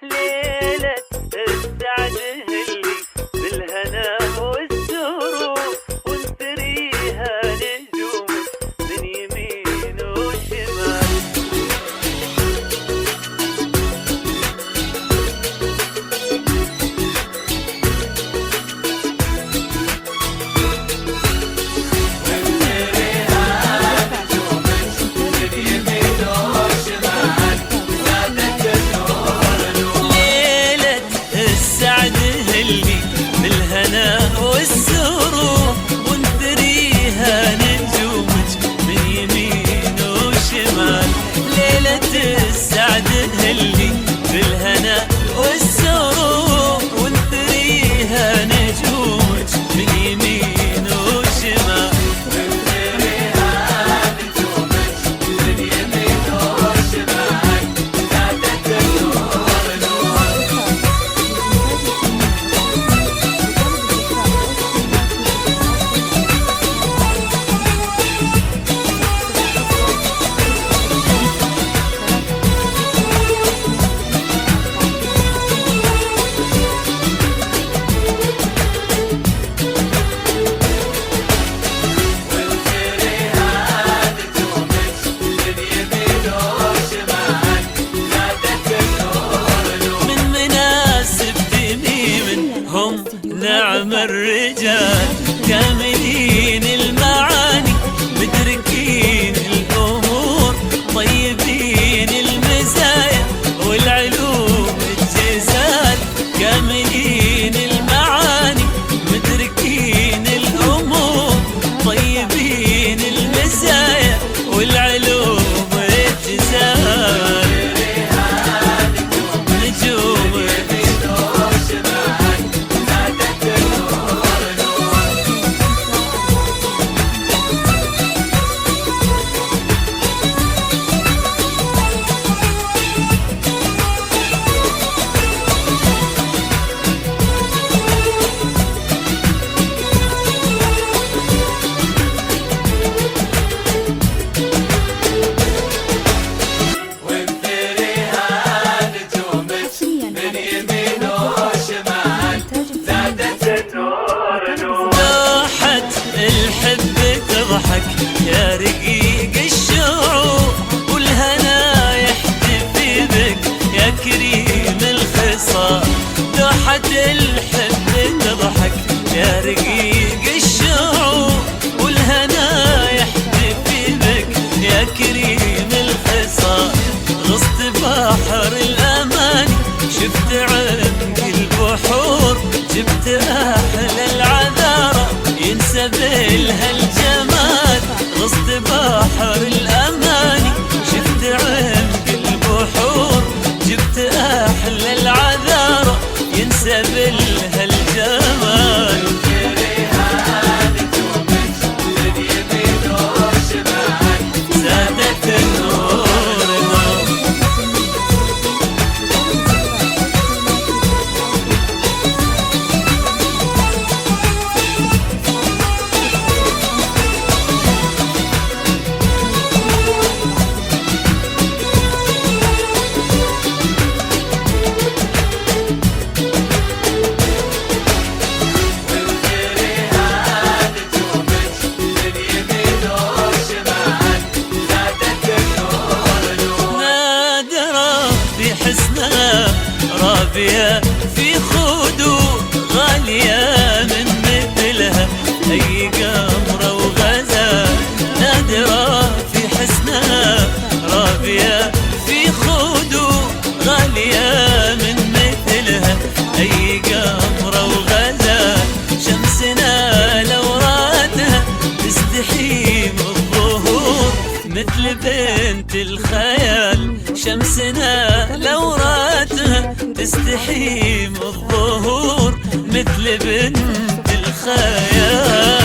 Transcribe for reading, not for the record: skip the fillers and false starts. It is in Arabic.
ليلة السعد اللي بالهنا والسرور وانثريها نجوم من يمين وشمال. بالهنا والسرور وانثريها نجومك من يمين وشمال. ليلة السعد اللي بالهنا والسرور وانثريها نجومك من يمين وشمال. نعم الرجال كاملين المعاني مدركين الأمور طيبين المزايا والعلوم الجزال. كاملين المعاني مدركين الأمور طيبين المزايا والعلوم الجزال. نجوم الحب تضحك يا رقيق الشعور والهنا يحتفي بك يا كريم الخصال. لوحة الحب تضحك يا رقيق الشعور والهنا يحتفي بك يا كريم الخصال. غصت بحر الأماني شفت عمق البحور جبت أحلى العذارى ينسب لها الجمال. غصت بحر الأماني شفت عمق البحور جبت أحلى العذارى ينسب لها الجمال. زادت النور نور رابية في خدود غالية من مثلها أي قمرة وغزال. نادرة في حسنها رابية في خدود غالية من مثلها أي قمرة وغزال. شمسنا لو راتها تستحيم الظهور مثل بنت الخيال. شمسنا لو راتها تستحيم الظهور مثل بنت الخيال.